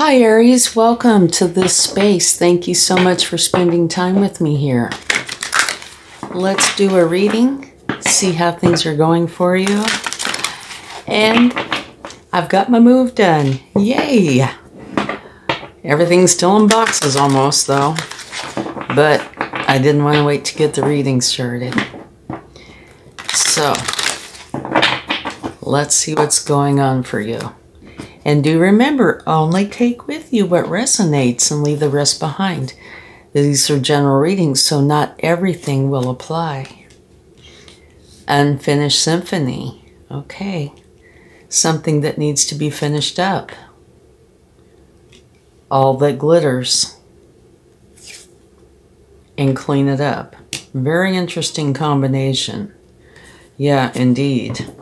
Hi Aries, welcome to this space. Thank you so much for spending time with me here. Let's do a reading, see how things are going for you. And I've got my move done. Yay! Everything's still in boxes almost though, but I didn't want to wait to get the reading started. So, let's see what's going on for you. And do remember, only take with you what resonates and leave the rest behind. These are general readings, so not everything will apply. Unfinished symphony. Okay. Something that needs to be finished up. All that glitters. And clean it up. Very interesting combination. Yeah, indeed.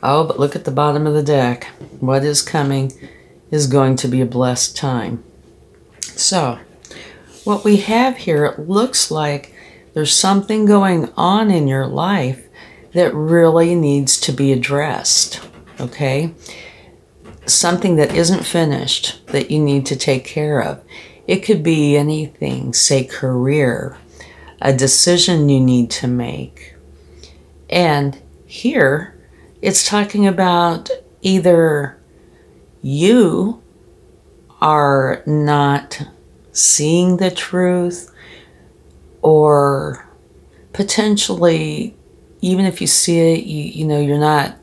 Oh, but look at the bottom of the deck. What is coming is going to be a blessed time. So, what we have here, it looks like there's something going on in your life that really needs to be addressed, okay? Something that isn't finished that you need to take care of. It could be anything, say career, a decision you need to make. And here, it's talking about either you are not seeing the truth, or potentially, even if you see it, you know, you're not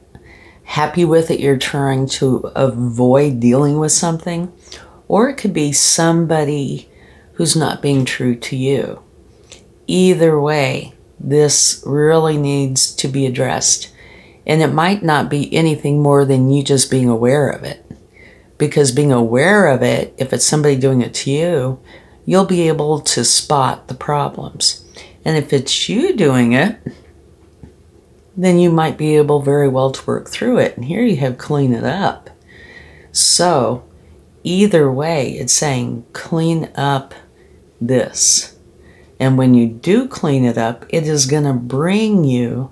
happy with it, you're trying to avoid dealing with something. Or it could be somebody who's not being true to you. Either way, this really needs to be addressed. And it might not be anything more than you just being aware of it. Because being aware of it, if it's somebody doing it to you, you'll be able to spot the problems. And if it's you doing it, then you might be able very well to work through it. And here you have clean it up. So, either way, it's saying clean up this. And when you do clean it up, it is going to bring you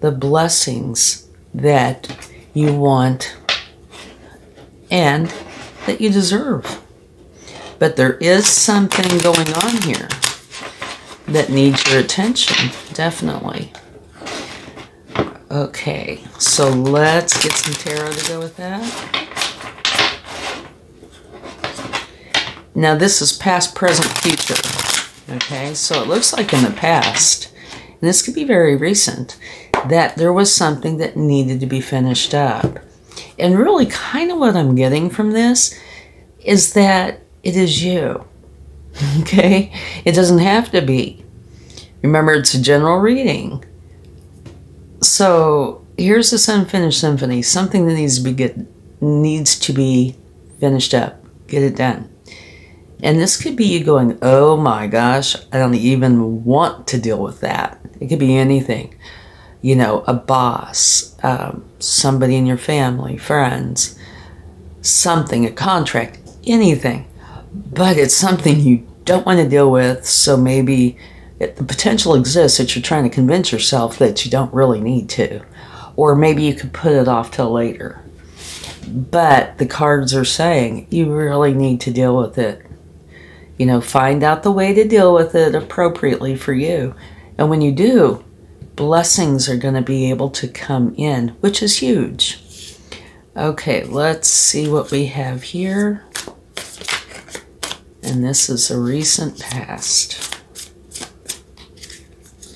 the blessings that you want and that you deserve. But there is something going on here that needs your attention, definitely. Okay, so let's get some tarot to go with that. Now this is past, present, future. Okay, so it looks like in the past, and this could be very recent, that there was something that needed to be finished up. And really kind of what I'm getting from this is that it is you. Okay? It doesn't have to be. Remember, it's a general reading. So here's this unfinished symphony, something that needs to be finished up. Get it done. And this could be you going, oh my gosh, I don't even want to deal with that. It could be anything. You know, a boss, somebody in your family, friends, something, a contract, anything. But it's something you don't want to deal with, so maybe the potential exists that you're trying to convince yourself that you don't really need to. Or maybe you could put it off till later. But the cards are saying you really need to deal with it. You know, find out the way to deal with it appropriately for you. And when you do, blessings are going to be able to come in, which is huge. Okay, let's see what we have here. And this is a recent past.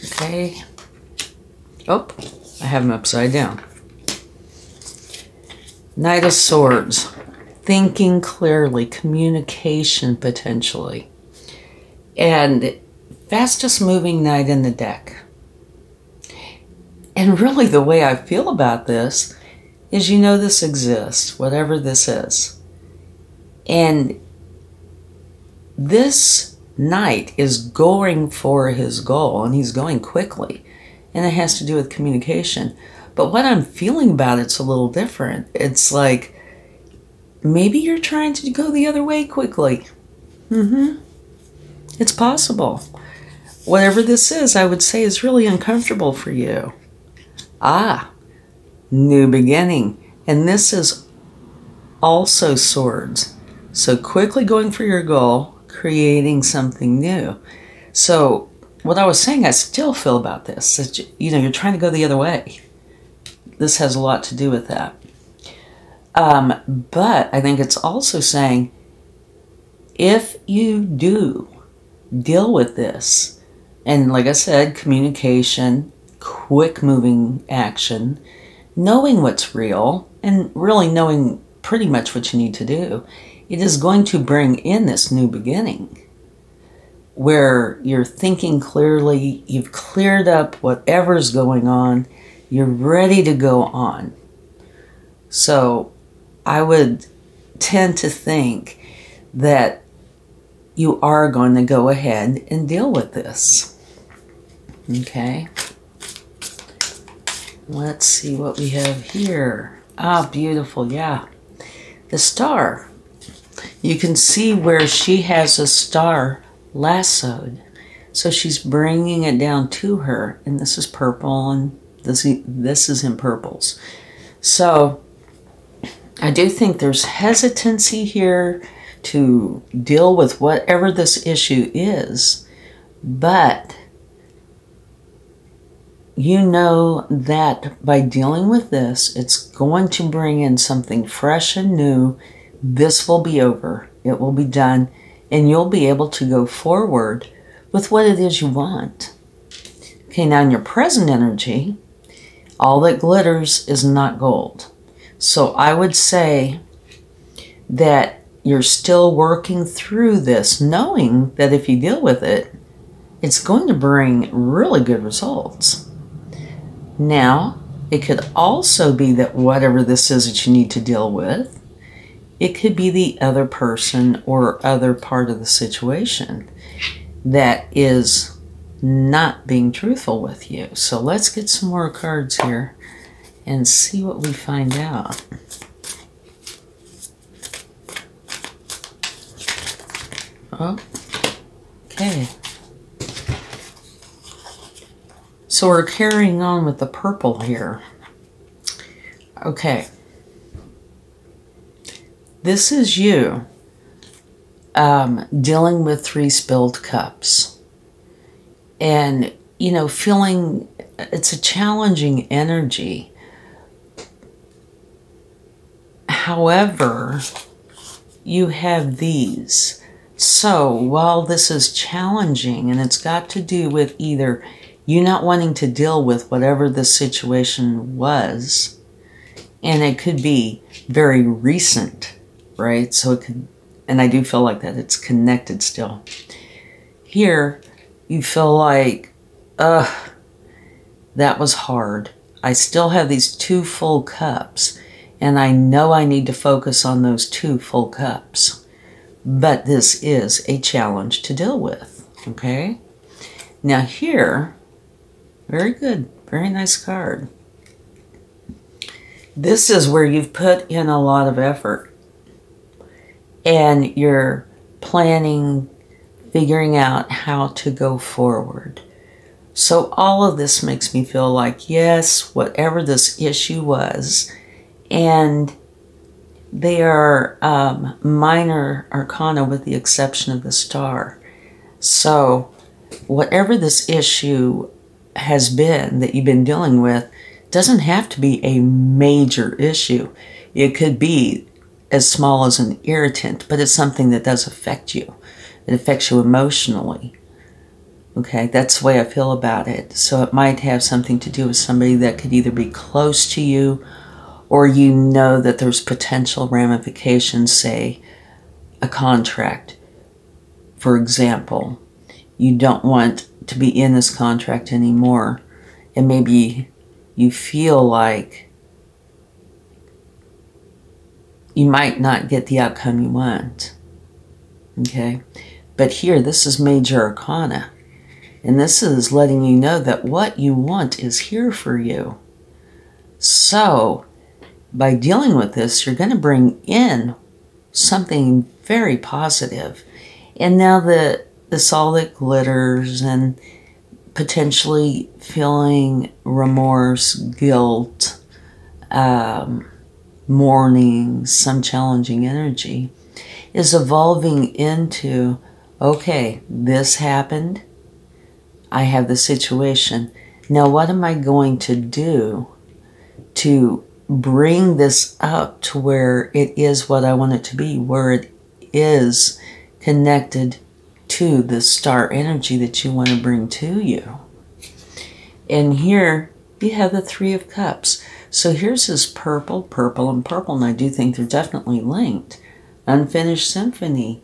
Okay. Oh, I have them upside down. Knight of Swords. Thinking clearly, communication potentially. And fastest moving knight in the deck. And really the way I feel about this is, you know, this exists, whatever this is. And this knight is going for his goal, and he's going quickly. And it has to do with communication. But what I'm feeling about it's a little different. It's like, maybe you're trying to go the other way quickly. It's possible. Whatever this is, I would say is really uncomfortable for you. Ah, new beginning. And this is also swords. So quickly going for your goal, creating something new. So what I was saying, I still feel about this, that, you know, you're trying to go the other way. This has a lot to do with that. But I think it's also saying, if you do deal with this, and like I said, communication, quick moving action, knowing what's real, and really knowing pretty much what you need to do, it is going to bring in this new beginning where you're thinking clearly, you've cleared up whatever's going on, you're ready to go on. So I would tend to think that you are going to go ahead and deal with this. Okay. Let's see what we have here. Ah, beautiful, yeah. The star. You can see where she has a star lassoed. So she's bringing it down to her. And this is purple, and this is in purples. So I do think there's hesitancy here to deal with whatever this issue is. But you know that by dealing with this, it's going to bring in something fresh and new. This will be over. It will be done. And you'll be able to go forward with what it is you want. Okay, now in your present energy, all that glitters is not gold. So I would say that you're still working through this, knowing that if you deal with it, it's going to bring really good results. Now, it could also be that whatever this is that you need to deal with, it could be the other person or other part of the situation that is not being truthful with you. So let's get some more cards here and see what we find out. Oh, okay. So we're carrying on with the purple here. Okay. This is you dealing with 3 spilled cups. And, you know, feeling it's a challenging energy. However, you have these. So while this is challenging, and it's got to do with either you not wanting to deal with whatever the situation was, and it could be very recent, right? So it could, and I do feel like that it's connected still. Here, you feel like, that was hard. I still have these 2 full cups, and I know I need to focus on those 2 full cups. But this is a challenge to deal with, okay? Now here, very good, very nice card. This is where you've put in a lot of effort. And you're planning, figuring out how to go forward. So all of this makes me feel like, yes, whatever this issue was, and they are minor arcana with the exception of the star. So whatever this issue has been that you've been dealing with doesn't have to be a major issue. It could be as small as an irritant, but it's something that does affect you. It affects you emotionally. Okay, that's the way I feel about it. So it might have something to do with somebody that could either be close to you, or you know that there's potential ramifications, say a contract. For example, you don't want to be in this contract anymore, and maybe you feel like you might not get the outcome you want. Okay? But here, this is major arcana. And this is letting you know that what you want is here for you. So, by dealing with this, you're going to bring in something very positive. And now this all that glitters and potentially feeling remorse, guilt, mourning, some challenging energy, is evolving into, okay, this happened. I have the situation. Now, what am I going to do to bring this up to where it is what I want it to be, where it is connected to the star energy that you want to bring to you? And here you have the Three of Cups. So here's this purple, purple, and purple, and I do think they're definitely linked. Unfinished symphony.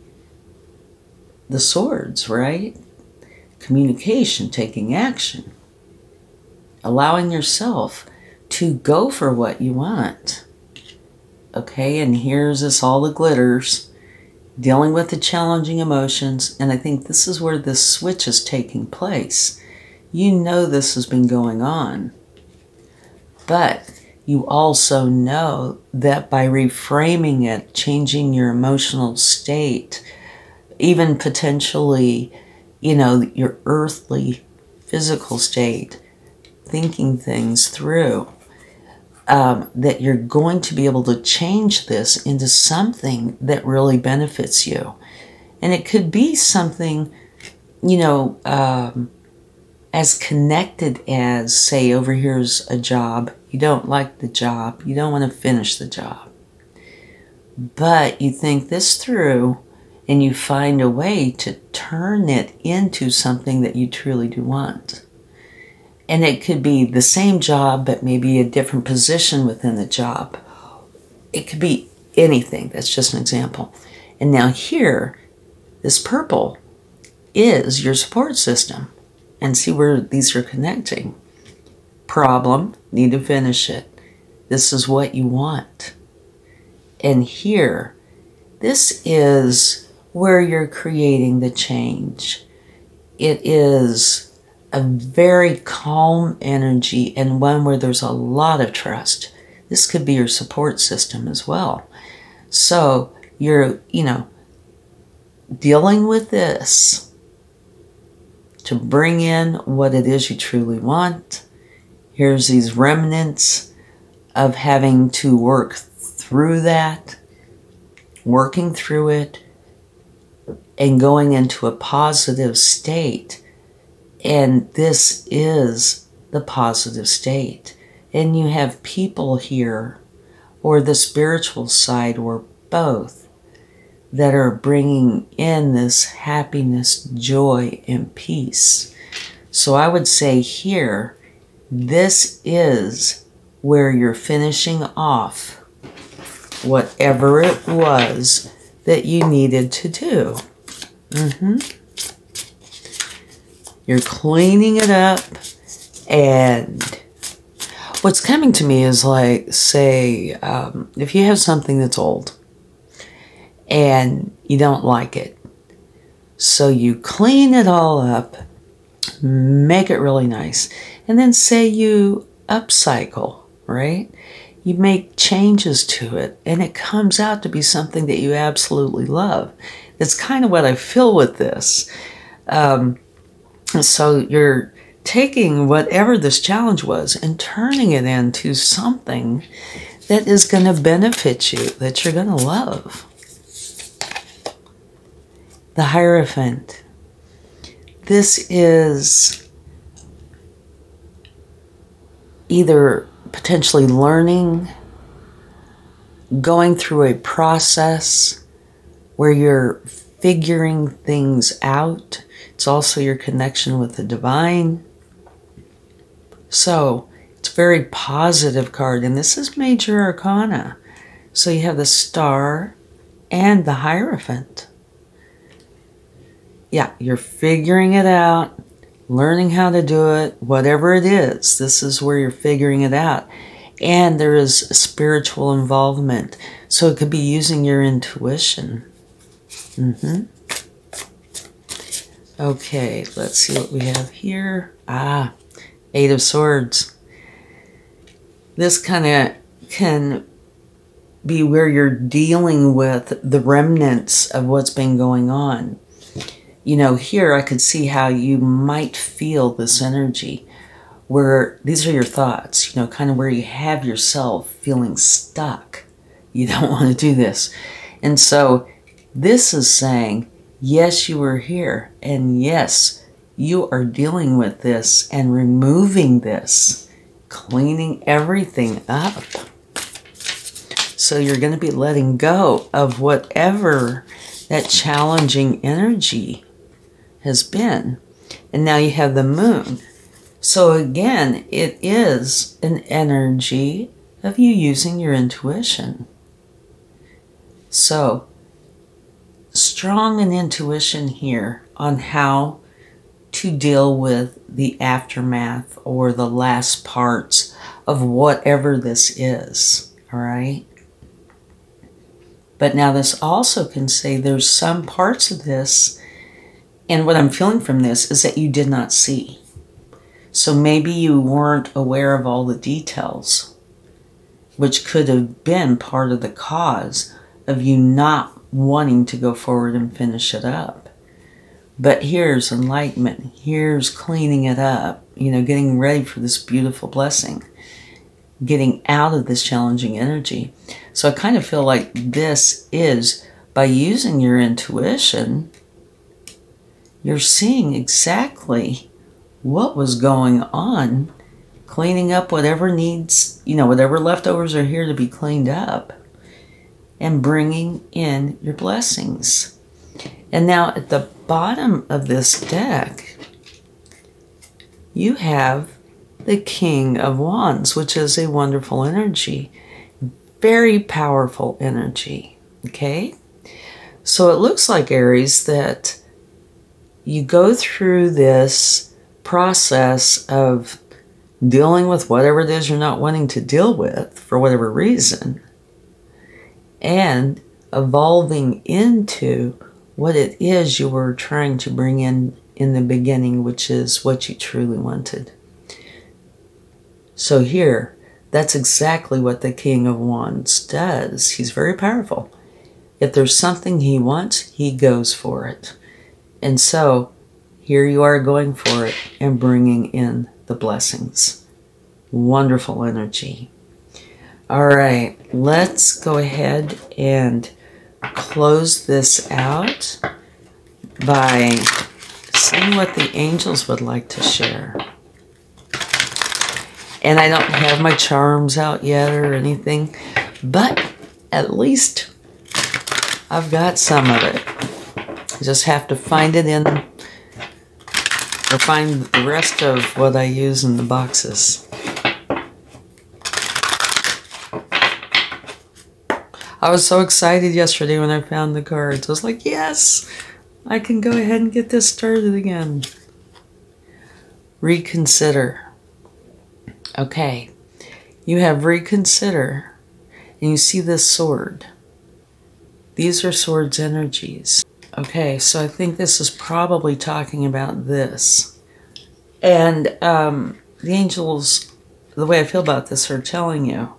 The swords, right? Communication, taking action. Allowing yourself to go for what you want. Okay, and here's this all the glitters. Dealing with the challenging emotions, and I think this is where this switch is taking place. You know this has been going on, but you also know that by reframing it, changing your emotional state, even potentially, you know, your earthly physical state, thinking things through, that you're going to be able to change this into something that really benefits you. And it could be something, you know, as connected as, say, over here's a job. You don't like the job. You don't want to finish the job. But you think this through and you find a way to turn it into something that you truly do want. And it could be the same job, but maybe a different position within the job. It could be anything. That's just an example. And now here, this purple is your support system. And see where these are connecting. Problem, need to finish it. This is what you want. And here, this is where you're creating the change. It is a very calm energy and one where there's a lot of trust. This could be your support system as well. So you're, you know, dealing with this to bring in what it is you truly want. Here's these remnants of having to work through that, working through it, and going into a positive state. And this is the positive state. And you have people here, or the spiritual side, or both, that are bringing in this happiness, joy, and peace. So I would say here, this is where you're finishing off whatever it was that you needed to do. You're cleaning it up, and what's coming to me is like, say, if you have something that's old and you don't like it, so you clean it all up, make it really nice, and then say you upcycle, right? You make changes to it, and it comes out to be something that you absolutely love. That's kind of what I feel with this. So you're taking whatever this challenge was and turning it into something that is going to benefit you, that you're going to love. The Hierophant. This is either potentially learning, going through a process where you're figuring things out. It's also your connection with the divine. So it's a very positive card, and this is Major Arcana. So you have the Star and the Hierophant. Yeah, you're figuring it out, learning how to do it, whatever it is. This is where you're figuring it out. And there is spiritual involvement. So it could be using your intuition. Okay, let's see what we have here. Eight of Swords. This kind of can be where you're dealing with the remnants of what's been going on. You know, here I could see how you might feel this energy where these are your thoughts, you know, kind of where you have yourself feeling stuck. You don't want to do this. And so This is saying, yes, you are here, and yes, you are dealing with this and removing this, cleaning everything up. So you're going to be letting go of whatever that challenging energy has been. And now you have the moon. So again, it is an energy of you using your intuition. So strong an intuition here on how to deal with the aftermath or the last parts of whatever this is, all right? But now this also can say there's some parts of this, and what I'm feeling from this is that you did not see. So maybe you weren't aware of all the details, which could have been part of the cause of you not wanting to go forward and finish it up. But here's enlightenment, here's cleaning it up, you know, getting ready for this beautiful blessing, getting out of this challenging energy. So I kind of feel like this is, by using your intuition, you're seeing exactly what was going on, cleaning up whatever needs, you know, whatever leftovers are here to be cleaned up, and bringing in your blessings. And now at the bottom of this deck, you have the King of Wands, which is a wonderful energy, very powerful energy, okay? So it looks like, Aries, that you go through this process of dealing with whatever it is you're not wanting to deal with for whatever reason, and evolving into what it is you were trying to bring in the beginning, which is what you truly wanted. So here, that's exactly what the King of Wands does. He's very powerful. If there's something he wants, he goes for it. And so here you are going for it and bringing in the blessings. Wonderful energy. All right, let's go ahead and close this out by seeing what the angels would like to share. And I don't have my charms out yet or anything, but at least I've got some of it. I just have to find it in, or find the rest of what I use in the boxes. I was so excited yesterday when I found the cards. I was like, yes, I can go ahead and get this started again. Reconsider. Okay, you have reconsider, and you see this sword. These are swords energies. Okay, so I think this is probably talking about this. And the angels, the way I feel about this, are telling you,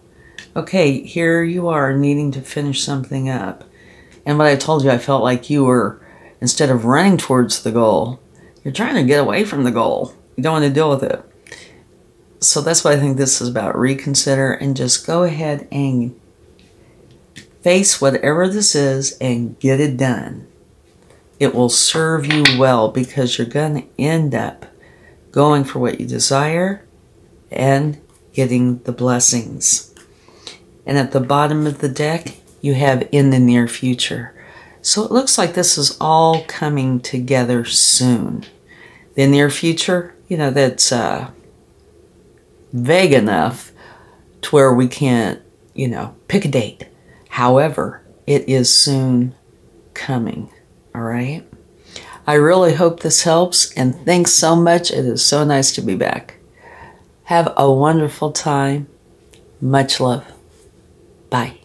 okay, here you are needing to finish something up. And what I told you, I felt like you were, instead of running towards the goal, you're trying to get away from the goal. You don't want to deal with it. So that's what I think this is about. Reconsider and just go ahead and face whatever this is and get it done. It will serve you well because you're going to end up going for what you desire and getting the blessings. And at the bottom of the deck, you have in the near future. So it looks like this is all coming together soon. The near future, you know, that's vague enough to where we can't, you know, pick a date. However, it is soon coming, all right? I really hope this helps, and thanks so much. It is so nice to be back. Have a wonderful time. Much love. Bye.